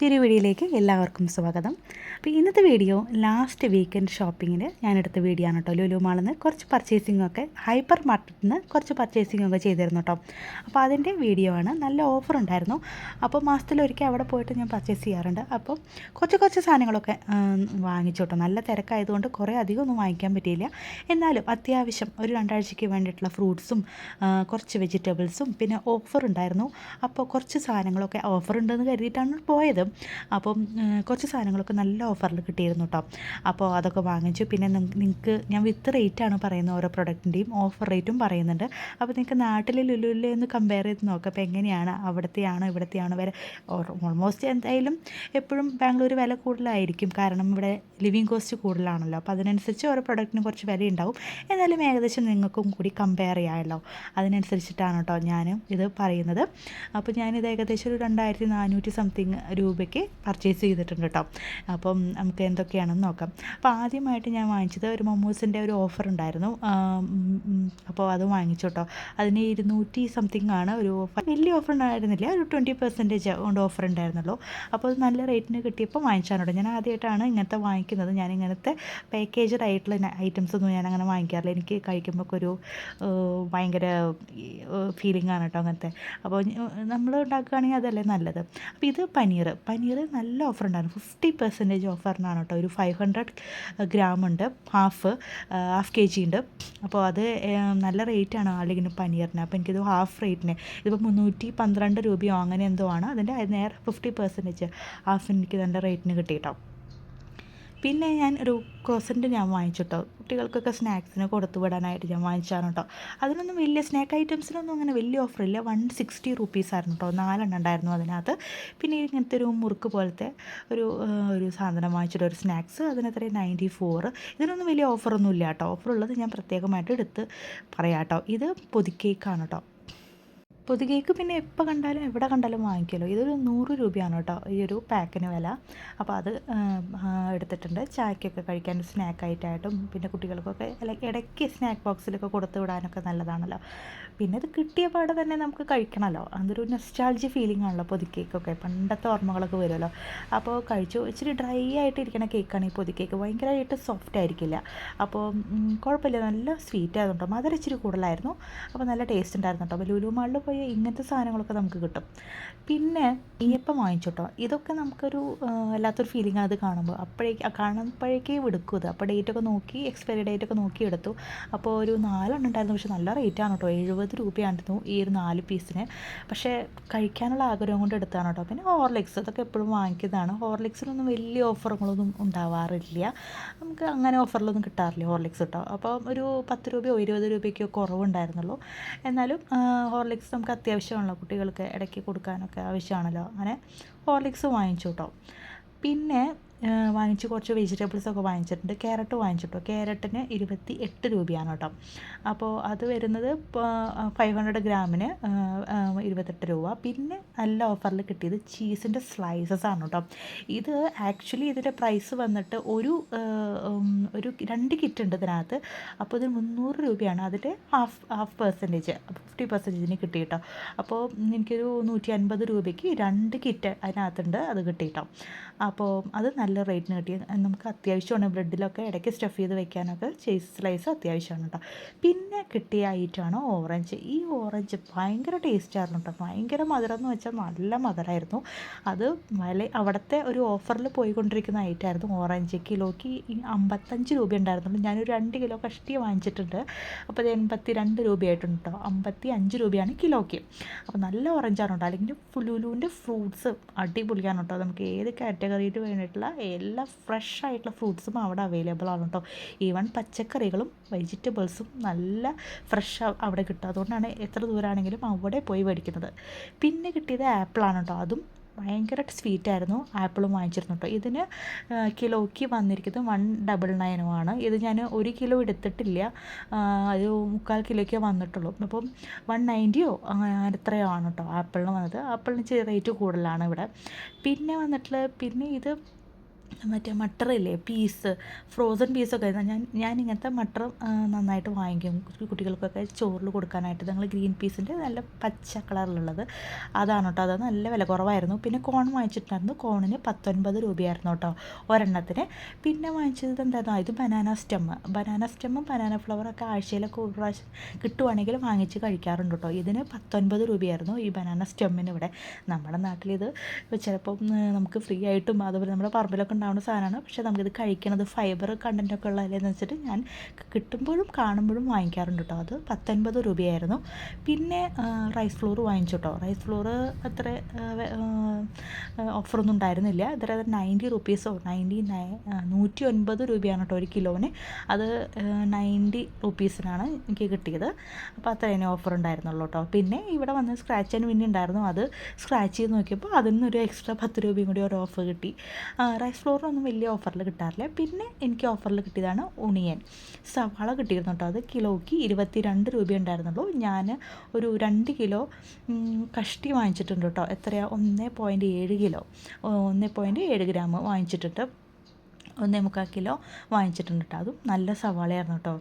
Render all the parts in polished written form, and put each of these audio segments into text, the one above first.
പുതിയൊരു വീഡിയോയിലേക്ക് എല്ലാവർക്കും സ്വാഗതം. അപ്പോൾ ഇന്നത്തെ വീഡിയോ ലാസ്റ്റ് വീക്കെൻഡ് ഷോപ്പിങ്ങിന് ഞാനെടുത്ത വീഡിയോ ആണ് കേട്ടോ. ലുലു മാളിൽ നിന്ന് കുറച്ച് പർച്ചേസിങ്ങൊക്കെ ഹൈപ്പർ മാർക്കറ്റിൽ നിന്ന് കുറച്ച് പർച്ചേസിങ്ങൊക്കെ ചെയ്തിരുന്നു കേട്ടോ. അപ്പോൾ അതിൻ്റെ വീഡിയോ ആണ്. നല്ല ഓഫർ ഉണ്ടായിരുന്നു. അപ്പോൾ മാസത്തിലൊരിക്കൽ അവിടെ പോയിട്ട് ഞാൻ പർച്ചേസ് ചെയ്യാറുണ്ട്. അപ്പോൾ കുറച്ച് സാധനങ്ങളൊക്കെ വാങ്ങിച്ചു കേട്ടോ. നല്ല തിരക്കായതുകൊണ്ട് കുറേ അധികം ഒന്നും വാങ്ങിക്കാൻ പറ്റിയില്ല. എന്നാലും അത്യാവശ്യം ഒരു 2 ആഴ്ചയ്ക്ക് വേണ്ടിയിട്ടുള്ള ഫ്രൂട്ട്സും കുറച്ച് വെജിറ്റബിൾസും പിന്നെ ഓഫർ ഉണ്ടായിരുന്നു. അപ്പോൾ കുറച്ച് സാധനങ്ങളൊക്കെ ഓഫർ ഉണ്ടെന്ന് കരുതിയിട്ടാണ് പോയത്. അപ്പം കുറച്ച് സാധനങ്ങളൊക്കെ നല്ല ഓഫറിൽ കിട്ടിയിരുന്നു കേട്ടോ. അപ്പോൾ അതൊക്കെ വാങ്ങിച്ചു. പിന്നെ നിങ്ങൾക്ക് ഞാൻ വിത്ത് റേറ്റാണ് പറയുന്നത്, ഓരോ പ്രൊഡക്റ്റിൻ്റെയും ഓഫർ റേറ്റും പറയുന്നുണ്ട്. അപ്പോൾ നിങ്ങൾക്ക് നാട്ടിലെ ലുലുവിലെ ഒന്ന് കമ്പയർ ചെയ്ത് നോക്കാം. അപ്പോൾ എങ്ങനെയാണ്, അവിടത്തെയാണോ ഇവിടത്തെയാണോ വില. ഓൾമോസ്റ്റ് എന്തായാലും എപ്പോഴും ബാംഗ്ലൂർ വില കൂടുതലായിരിക്കും, കാരണം ഇവിടെ ലിവിങ് കോസ്റ്റ് കൂടുതലാണല്ലോ. അപ്പോൾ അതിനനുസരിച്ച് ഓരോ പ്രൊഡക്റ്റിന് കുറച്ച് വില ഉണ്ടാവും. എന്നാലും ഏകദേശം നിങ്ങൾക്കും കൂടി കമ്പയർ ചെയ്യാമല്ലോ, അതിനനുസരിച്ചിട്ടാണ് കേട്ടോ ഞാൻ ഇത് പറയുന്നത്. അപ്പോൾ ഞാനിത് ഏകദേശം ഒരു 2400 സംതിങ് രൂപയ്ക്ക് പർച്ചേസ് ചെയ്തിട്ടുണ്ട് കേട്ടോ. അപ്പം നമുക്ക് എന്തൊക്കെയാണെന്ന് നോക്കാം. അപ്പോൾ ആദ്യമായിട്ട് ഞാൻ വാങ്ങിച്ചത് ഒരു മൊമോസിൻ്റെ ഒരു ഓഫർ ഉണ്ടായിരുന്നു. അപ്പോൾ അത് വാങ്ങിച്ചു കേട്ടോ. അതിന് 200 സംതിങ് ആണ്. ഒരു വലിയ ഓഫർ ഉണ്ടായിരുന്നില്ല, ഒരു 20% കൊണ്ട് ഓഫർ ഉണ്ടായിരുന്നല്ലോ. അപ്പോൾ അത് നല്ല റേറ്റിന് കിട്ടിയപ്പോൾ വാങ്ങിച്ചാണ് കേട്ടോ. ഞാൻ ആദ്യമായിട്ടാണ് ഇങ്ങനത്തെ വാങ്ങിക്കുന്നത്. ഞാൻ ഇങ്ങനത്തെ പാക്കേജഡ് ആയിട്ടുള്ള ഐറ്റംസ് ഒന്നും ഞാൻ അങ്ങനെ വാങ്ങിക്കാറില്ല. എനിക്ക് കഴിക്കുമ്പോൾ ഒരു ഭയങ്കര ഫീലിംഗ് ആണ് കേട്ടോ അങ്ങനത്തെ. അപ്പോൾ നമ്മൾ ഉണ്ടാക്കുകയാണെങ്കിൽ അതല്ലേ നല്ലത്. അപ്പോൾ ഇത് പനീർ നല്ല ഓഫർ ഉണ്ടായിരുന്നു. 50% ഓഫറിനാണ് കേട്ടോ. ഒരു 500 ഗ്രാം ഉണ്ട്, ഹാഫ് kg ഉണ്ട്. അപ്പോൾ അത് നല്ല റേറ്റാണ് അല്ലെങ്കിൽ പനീറിന്. അപ്പോൾ എനിക്കിത് ഹാഫ് റേറ്റിന്, ഇതിപ്പോൾ 312 രൂപയോ അങ്ങനെ എന്തോ ആണ്. അതിൻ്റെ നേരെ 50% ഹാഫ് എനിക്ക് നല്ല റേറ്റിന് കിട്ടി കേട്ടോ. പിന്നെ ഞാൻ ഒരു ക്രോസൻറ്റ് ഞാൻ വാങ്ങിച്ചു കേട്ടോ. കുട്ടികൾക്കൊക്കെ സ്നാക്സിന് കൊടുത്തു വിടാനായിട്ട് ഞാൻ വാങ്ങിച്ചാണ് കേട്ടോ. അതിനൊന്നും വലിയ സ്നാക്ക് ഐറ്റംസിനൊന്നും അങ്ങനെ വലിയ ഓഫറില്ല. 160 റുപ്പീസായിരുന്നു കേട്ടോ. 4 ഉണ്ടായിരുന്നു അതിനകത്ത്. പിന്നെ ഇങ്ങനത്തെ ഒരു മുറുക്ക് പോലത്തെ ഒരു സാധനം വാങ്ങിച്ചിട്ട് ഒരു സ്നാക്സ്, അതിനെത്രയും 94. ഇതിനൊന്നും വലിയ ഓഫറൊന്നും ഇല്ല കേട്ടോ. ഓഫറുള്ളത് ഞാൻ പ്രത്യേകമായിട്ട് എടുത്ത് പറയാം കേട്ടോ. ഇത് പൊതിക്കേക്കാണ് കേട്ടോ. പൊതികേക്ക് പിന്നെ എപ്പോൾ കണ്ടാലും എവിടെ കണ്ടാലും വാങ്ങിക്കുമല്ലോ. ഇതൊരു 100 രൂപയാണ് കേട്ടോ ഈ ഒരു പാക്കിന് വില. അപ്പോൾ അത് എടുത്തിട്ടുണ്ട്. ചായക്കൊക്കെ കഴിക്കാൻ സ്നാക്കായിട്ടായിട്ടും പിന്നെ കുട്ടികൾക്കൊക്കെ ഇടയ്ക്ക് സ്നാക്ക് ബോക്സിലൊക്കെ കൊടുത്തു വിടാനൊക്കെ നല്ലതാണല്ലോ. പിന്നെ ഇത് കിട്ടിയ പാടെ തന്നെ നമുക്ക് കഴിക്കണമല്ലോ. അതൊരു നൊസ്റ്റാൾജി ഫീലിംഗ് ആണല്ലോ പൊതിക്കേക്കൊക്കെ. പണ്ടത്തെ ഓർമ്മകളൊക്കെ വരുമല്ലോ. അപ്പോൾ കഴിച്ചു. ഇച്ചിരി ഡ്രൈ ആയിട്ട് ഇരിക്കണ കേക്കാണ് ഈ പൊതിക്കേക്ക്. ഭയങ്കരമായിട്ട് സോഫ്റ്റ് ആയിരിക്കില്ല. അപ്പോൾ കുഴപ്പമില്ല, നല്ല സ്വീറ്റ് ആയതുകൊണ്ടോ മധുരം ഇച്ചിരി കൂടുതലായിരുന്നു. അപ്പോൾ നല്ല ടേസ്റ്റ് ഉണ്ടായിരുന്നു കേട്ടോ. അപ്പോൾ ലുലു മാളിൽ പോയി ഇങ്ങനത്തെ സാധനങ്ങളൊക്കെ നമുക്ക് കിട്ടും. പിന്നെ നെയ്യപ്പം വാങ്ങിച്ചു കേട്ടോ. ഇതൊക്കെ നമുക്കൊരു വല്ലാത്തൊരു ഫീലിംഗ് അത് കാണുമ്പോൾ. കാണുമ്പോഴേക്കേ എടുക്കും ഇത്. അപ്പോൾ ഡേറ്റൊക്കെ നോക്കി, എക്സ്പയറി ഡേറ്റൊക്കെ നോക്കി എടുത്തു. അപ്പോൾ ഒരു 4 ഉണ്ടായിരുന്നു. പക്ഷേ നല്ല റേറ്റാണ് കേട്ടോ. 70 രൂപയായിരുന്നു ഈ ഒരു 4 പീസിന്. പക്ഷേ കഴിക്കാനുള്ള ആഗ്രഹം കൊണ്ട് എടുത്താണ് കേട്ടോ. പിന്നെ ഹോർലിക്സ്, അതൊക്കെ എപ്പോഴും വാങ്ങിക്കുന്നതാണ്. ഹോർലിക്സിനൊന്നും വലിയ ഓഫറുകളൊന്നും ഉണ്ടാവാറില്ല. നമുക്ക് അങ്ങനെ ഓഫറിലൊന്നും കിട്ടാറില്ല ഹോർലിക്സ് കേട്ടോ. അപ്പോൾ ഒരു 10 രൂപയോ 20 രൂപയ്ക്കോ കുറവുണ്ടായിരുന്നുള്ളൂ. എന്നാലും ഹോർലിക്സ് നമുക്ക് അത്യാവശ്യമാണല്ലോ, കുട്ടികൾക്ക് ഇടയ്ക്ക് കൊടുക്കാനൊക്കെ ആവശ്യമാണല്ലോ. അങ്ങനെ ഹോർലിക്സ് വാങ്ങിച്ചു കേട്ടോ. പിന്നെ വാങ്ങിച്ച് കുറച്ച് വെജിറ്റബിൾസൊക്കെ വാങ്ങിച്ചിട്ടുണ്ട്. ക്യാരറ്റ് വാങ്ങിച്ചിട്ടോ. ക്യാരറ്റിന് 28 രൂപയാണ് കേട്ടോ. അപ്പോൾ അത് വരുന്നത് 500 ഗ്രാമിന് 28 രൂപ. പിന്നെ നല്ല ഓഫറിൽ കിട്ടിയത് ചീസിൻ്റെ സ്ലൈസസ് ആണ് കേട്ടോ. ഇത് ആക്ച്വലി ഇതിൻ്റെ പ്രൈസ് വന്നിട്ട് ഒരു 2 കിറ്റ് ഉണ്ട് ഇതിനകത്ത്. അപ്പോൾ ഇത് 300 രൂപയാണ്. അതിൻ്റെ ഹാഫ് പെർസെൻറ്റേജ് 50% കിട്ടി കേട്ടോ. അപ്പോൾ എനിക്കൊരു 150 രൂപയ്ക്ക് 2 കിറ്റ് അതിനകത്തുണ്ട്, അത് കിട്ടി കേട്ടോ. അപ്പോൾ അത് നല്ല റേറ്റിന് കിട്ടി. നമുക്ക് അത്യാവശ്യമാണ് ബ്രെഡിലൊക്കെ ഇടയ്ക്ക് സ്റ്റഫ് ചെയ്ത് വെക്കാനൊക്കെ ചീസ് സ്ലൈസ് അത്യാവശ്യമാണ് കേട്ടോ. പിന്നെ കിട്ടിയ ഐറ്റമാണ് ഓറഞ്ച്. ഈ ഓറഞ്ച് ഭയങ്കര ടേസ്റ്റായിരുന്നു കേട്ടോ. ഭയങ്കര മധുരം എന്ന് വെച്ചാൽ നല്ല മധുരമായിരുന്നു. അത് അവിടുത്തെ ഒരു ഓഫറിൽ പോയിക്കൊണ്ടിരിക്കുന്ന ഐറ്റമായിരുന്നു ഓറഞ്ച്. കിലോയ്ക്ക് 55 രൂപ ഉണ്ടായിരുന്നുള്ളൂ. ഞാനൊരു 2 കിലോ കഷ്ടി വാങ്ങിച്ചിട്ടുണ്ട്. അപ്പോൾ അത് 82 രൂപയായിട്ടുണ്ട് കേട്ടോ. 55 രൂപയാണ് കിലോയ്ക്ക്. അപ്പോൾ നല്ല ഓറഞ്ചാണ് കേട്ടോ. അല്ലെങ്കിൽ ലുലുവിൻ്റെ ഫ്രൂട്ട്സ് അടിപൊളിയാണ് കേട്ടോ. നമുക്ക് ഏത് കാറ്റഗറിയിൽ വേണ്ടിയിട്ടുള്ള എല്ലാ ഫ്രഷ് ആയിട്ടുള്ള ഫ്രൂട്ട്സും അവിടെ അവൈലബിൾ ആണ് കേട്ടോ. ഈവൻ പച്ചക്കറികളും വെജിറ്റബിൾസും നല്ല ഫ്രഷ് അവിടെ കിട്ടും. അതുകൊണ്ടാണ് എത്ര ദൂരമാണെങ്കിലും അവിടെ പോയി മേടിക്കുന്നത്. പിന്നെ കിട്ടിയത് ആപ്പിളാണ് കേട്ടോ. അതും ഭയങ്കര സ്വീറ്റായിരുന്നു. ആപ്പിളും വാങ്ങിച്ചിരുന്നു കേട്ടോ. ഇതിന് കിലോയ്ക്ക് വന്നിരിക്കുന്നത് 199 ഇത് ഞാൻ 1 കിലോ എടുത്തിട്ടില്ല, ഒരു 3/4 കിലോയ്ക്കേ വന്നിട്ടുള്ളൂ. അപ്പം 190 എത്രയോ ആണ് കേട്ടോ ആപ്പിളിന് വന്നത്. ആപ്പിളിന് ചെറിയ റേറ്റ് കൂടുതലാണ് ഇവിടെ. പിന്നെ ഇത് മറ്റേ മട്ടറില്ലേ, പീസ്, ഫ്രോസൺ പീസൊക്കെ ഞാൻ ഇങ്ങനത്തെ മട്ടർ നന്നായിട്ട് വാങ്ങിക്കും കുട്ടികൾക്കൊക്കെ ചോറിൽ കൊടുക്കാനായിട്ട്. ഞങ്ങൾ ഗ്രീൻ പീസിൻ്റെ നല്ല പച്ച കളറിലുള്ളത് അതാണ് കേട്ടോ. അത് നല്ല വില കുറവായിരുന്നു. പിന്നെ കോൺ വാങ്ങിച്ചിട്ടുണ്ടായിരുന്നു. കോണിന് 19 രൂപയായിരുന്നു കേട്ടോ ഒരെണ്ണത്തിന്. പിന്നെ വാങ്ങിച്ചത് എന്തായിരുന്നു, ഇത് ബനാന സ്റ്റെമ്മും ബനാന ഫ്ലവറൊക്കെ ആഴ്ചയിലൊക്കെ ഒരു പ്രാവശ്യം കിട്ടുവാണെങ്കിൽ വാങ്ങിച്ച് കഴിക്കാറുണ്ട് കേട്ടോ. ഇതിന് 19 രൂപയായിരുന്നു ഈ ബനാന സ്റ്റെമ്മിന് ഇവിടെ. നമ്മുടെ നാട്ടിലിത് ചിലപ്പം നമുക്ക് ഫ്രീ ആയിട്ടും അതുപോലെ നമ്മുടെ പറമ്പിലൊക്കെ ഉണ്ടാവുന്ന സാധനമാണ്. പക്ഷേ നമുക്കിത് കഴിക്കണത് ഫൈബർ കണ്ടൻറ്റൊക്കെ ഉള്ളതല്ലേന്ന് വെച്ചിട്ട് ഞാൻ കിട്ടുമ്പോഴും കാണുമ്പോഴും വാങ്ങിക്കാറുണ്ട് കേട്ടോ. അത് 19 രൂപയായിരുന്നു. പിന്നെ റൈസ് ഫ്ലോർ വാങ്ങിച്ചു കേട്ടോ. റൈസ് ഫ്ലോർ അത്ര ഓഫറൊന്നും ഉണ്ടായിരുന്നില്ല. ഇത്ര 90 റുപ്പീസോ 109 രൂപയാണ് കേട്ടോ ഒരു കിലോന്. അത് 90 റുപ്പീസിനാണ് എനിക്ക് കിട്ടിയത്. അപ്പോൾ അത്രേനെ ഓഫർ ഉണ്ടായിരുന്നുള്ളൂ കേട്ടോ. പിന്നെ ഇവിടെ വന്ന് സ്ക്രാച്ച് ആൻഡ് വിൻ ഉണ്ടായിരുന്നു. അത് സ്ക്രാച്ച് ചെയ്ത് നോക്കിയപ്പോൾ അതിൽ നിന്നൊരു എക്സ്ട്രാ 10 രൂപയും കൂടി ഒരു ഓഫർ കിട്ടി. റൈസ് ഫ്ലോറിനൊന്നും വലിയ ഓഫറിൽ കിട്ടാറില്ല. പിന്നെ എനിക്ക് ഓഫറിൽ കിട്ടിയതാണ് ഒണിയൻ, സവാള കിട്ടിയിരുന്നു കേട്ടോ. അത് കിലോയ്ക്ക് 22 രൂപ ഉണ്ടായിരുന്നുള്ളൂ. ഞാൻ ഒരു 2 കിലോ കഷ്ടി വാങ്ങിച്ചിട്ടുണ്ട് കേട്ടോ. എത്രയാണ്, 1.7 കിലോ, 1.7 ഗ്രാം വാങ്ങിച്ചിട്ടുണ്ട്. 1.25 കിലോ വാങ്ങിച്ചിട്ടുണ്ട് കേട്ടോ. അതും നല്ല സവാളയായിരുന്നു കേട്ടോ.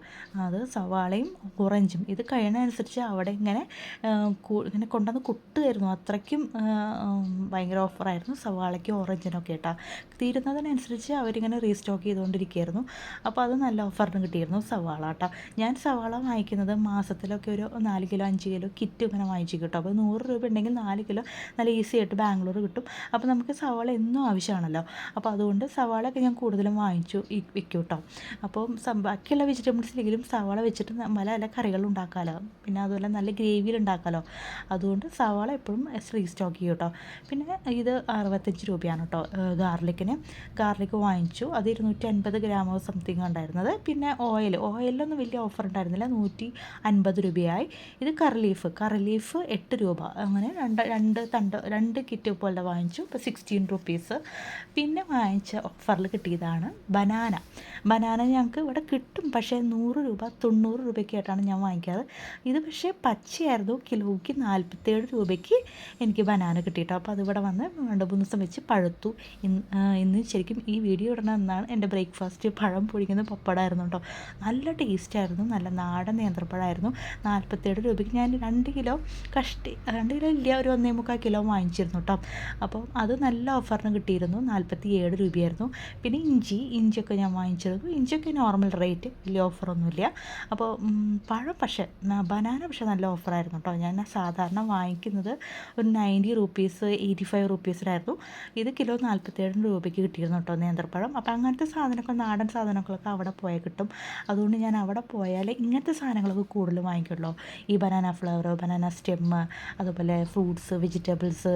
അത് സവാളയും ഓറഞ്ചും ഇത് കഴിയുന്നതനുസരിച്ച് അവിടെ ഇങ്ങനെ കൊണ്ടുവന്ന് കൊട്ടുമായിരുന്നു. അത്രയ്ക്കും ഭയങ്കര ഓഫറായിരുന്നു സവാളയ്ക്കും ഓറഞ്ചിനൊക്കെ കേട്ടോ. തീരുന്നതിനനുസരിച്ച് അവരിങ്ങനെ റീസ്റ്റോക്ക് ചെയ്തുകൊണ്ടിരിക്കുകയായിരുന്നു. അപ്പോൾ അത് നല്ല ഓഫറിന് കിട്ടിയിരുന്നു സവാള കേട്ടോ. ഞാൻ സവാള വാങ്ങിക്കുന്നത് മാസത്തിലൊക്കെ ഒരു 4 കിലോ 5 കിലോ കിറ്റ് ഇങ്ങനെ വാങ്ങിച്ചു കിട്ടും. അപ്പോൾ 100 രൂപ ഉണ്ടെങ്കിൽ 4 കിലോ നല്ല ഈസി ആയിട്ട് ബാംഗ്ലൂർ കിട്ടും. അപ്പോൾ നമുക്ക് സവാള എന്നും ആവശ്യമാണല്ലോ. അപ്പോൾ അതുകൊണ്ട് സവാളയൊക്കെ ഞാൻ കൂടുതലും വാങ്ങിച്ചു വെക്കും കേട്ടോ. അപ്പോൾ ബാക്കിയുള്ള വെജിറ്റബിൾസിലെങ്കിലും സവാള വെച്ചിട്ട് പല പല കറികൾ ഉണ്ടാക്കാമല്ലോ. പിന്നെ അതുപോലെ നല്ല ഗ്രേവിയിൽ ഉണ്ടാക്കാമല്ലോ. അതുകൊണ്ട് സവാള എപ്പോഴും റീസ്റ്റോക്ക് ചെയ്യും കേട്ടോ. പിന്നെ ഇത് 65 രൂപയാണ് കേട്ടോ ഗാർലിക്ക് വാങ്ങിച്ചു. അത് 250 ഗ്രാമോ സംതിങ് ഉണ്ടായിരുന്നത്. പിന്നെ ഓയിലൊന്നും വലിയ ഓഫർ ഉണ്ടായിരുന്നില്ല, 150 രൂപയായി. ഇത് കറി ലീഫ് 8 രൂപ. അങ്ങനെ രണ്ട് കിറ്റ് പോലെ വാങ്ങിച്ചു. ഇപ്പോൾ 16 റുപ്പീസ്. പിന്നെ വാങ്ങിച്ച ഓഫറിൽ കിട്ടിയതാണ് ബനാന ഞങ്ങൾക്ക് ഇവിടെ കിട്ടും. പക്ഷേ 100 രൂപ 90 രൂപയ്ക്കായിട്ടാണ് ഞാൻ വാങ്ങിക്കാറ്. ഇത് പക്ഷേ പച്ചയായിരുന്നു. കിലോയ്ക്ക് 47 രൂപയ്ക്ക് എനിക്ക് ബനാന കിട്ടിയിട്ടോ. അപ്പോൾ അതിവിടെ വന്ന് 2-3 ദിവസം വെച്ച് പഴുത്തു. ഇന്ന് ശരിക്കും ഈ വീഡിയോ ഇടണം എന്നാണ് എൻ്റെ ബ്രേക്ക്ഫാസ്റ്റ്. പഴം പൊഴിക്കുന്ന പപ്പടമായിരുന്നു കേട്ടോ. നല്ല ടേസ്റ്റായിരുന്നു. നല്ല നാടൻ നേന്ത്രപ്പഴമായിരുന്നു. 47 രൂപയ്ക്ക് ഞാൻ 2 കിലോ ഇല്ല, ഒരു 1.25 കിലോ വാങ്ങിച്ചിരുന്നു കേട്ടോ. അപ്പോൾ അത് നല്ല ഓഫറിന് കിട്ടിയിരുന്നു. 47 രൂപയായിരുന്നു. പിന്നെ ഇഞ്ചിയൊക്കെ ഞാൻ വാങ്ങിച്ചിരുന്നു. ഇഞ്ചിയൊക്കെ നോർമൽ റേറ്റ്, വലിയ ഓഫറൊന്നുമില്ല. അപ്പോൾ ബനാന പക്ഷേ നല്ല ഓഫറായിരുന്നു കേട്ടോ. ഞാൻ സാധാരണ വാങ്ങിക്കുന്നത് ഒരു 90 റുപ്പീസ് 85 റുപ്പീസിനായിരുന്നു. ഇത് കിലോ 47 രൂപയ്ക്ക് കിട്ടിയിരുന്നു കേട്ടോ നേന്ത്രപ്പഴം. അപ്പോൾ അങ്ങനത്തെ സാധനമൊക്കെ, നാടൻ സാധനങ്ങളൊക്കെ അവിടെ പോയാൽ കിട്ടും. അതുകൊണ്ട് ഞാൻ അവിടെ പോയാൽ ഇങ്ങനത്തെ സാധനങ്ങളൊക്കെ കൂടുതൽ വാങ്ങിക്കുള്ളൂ. ഈ ബനാന ഫ്ലവർ, ബനാന സ്റ്റെമ്മ്, അതുപോലെ ഫ്രൂട്ട്സ്, വെജിറ്റബിൾസ്,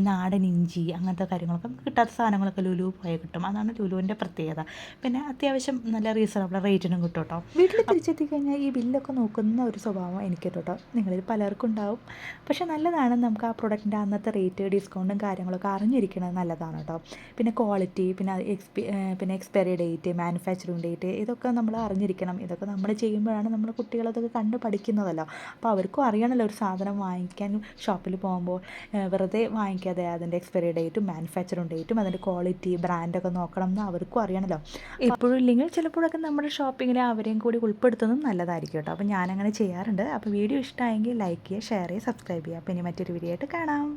നാടൻ ഇഞ്ചി, അങ്ങനത്തെ കാര്യങ്ങളൊക്കെ കിട്ടാത്ത സാധനങ്ങളൊക്കെ ലുലു പോയാൽ കിട്ടും. അതാണ് ലുലുവിൻ്റെ പ്രത്യേകത. പിന്നെ അത്യാവശ്യം നല്ല റീസണബിൾ റേറ്റിനും കിട്ടും കേട്ടോ. വീട്ടിൽ തിരിച്ചെത്തി കഴിഞ്ഞാൽ ഈ ബില്ലൊക്കെ നോക്കുന്ന ഒരു സ്വഭാവം എനിക്ക് കേട്ടോ. നിങ്ങളിൽ പലർക്കും ഉണ്ടാവും. പക്ഷേ നല്ലതാണ് നമുക്ക് ആ പ്രൊഡക്റ്റിൻ്റെ അന്നത്തെ റേറ്റ്, ഡിസ്കൗണ്ടും കാര്യങ്ങളൊക്കെ അറിഞ്ഞിരിക്കുന്നത് നല്ലതാണ് കേട്ടോ. പിന്നെ ക്വാളിറ്റി, പിന്നെ എക്സ്പയറി ഡേറ്റ്, മാനുഫാക്ചറിങ് ഡേറ്റ്, ഇതൊക്കെ നമ്മൾ അറിഞ്ഞിരിക്കണം. ഇതൊക്കെ നമ്മൾ ചെയ്യുമ്പോഴാണ് നമ്മൾ കുട്ടികളതൊക്കെ കണ്ട് പഠിക്കുന്നതല്ലോ. അപ്പോൾ അവർക്കും അറിയണമല്ലോ ഒരു സാധനം വാങ്ങിക്കാൻ ഷോപ്പിൽ പോകുമ്പോൾ വെറുതെ വാങ്ങിക്കാതെ അതിൻ്റെ എക്സ്പയറി ഡേറ്റും മാനുഫാക്ചറിങ് ഡേറ്റും അതിൻ്റെ ക്വാളിറ്റി ബ്രാൻഡൊക്കെ നോക്കണം എന്ന് അവർക്കും അറിയണമല്ലോ. എപ്പോഴും ഇല്ലെങ്കിൽ ചിലപ്പോഴൊക്കെ നമ്മുടെ ഷോപ്പിങ്ങിൽ അവരെയും കൂടി ഉൾപ്പെടുത്തുന്നതും നല്ലതായിരിക്കും കേട്ടോ. അപ്പോൾ ഞാനങ്ങനെ ചെയ്യാറുണ്ട്. അപ്പോൾ വീഡിയോ ഇഷ്ടമായെങ്കിൽ ലൈക്ക് ചെയ്യുക, ഷെയർ ചെയ്യുക, സബ്സ്ക്രൈബ് ചെയ്യുക. അപ്പോൾ ഇനി മറ്റൊരു വീഡിയോ ആയിട്ട് കാണാം.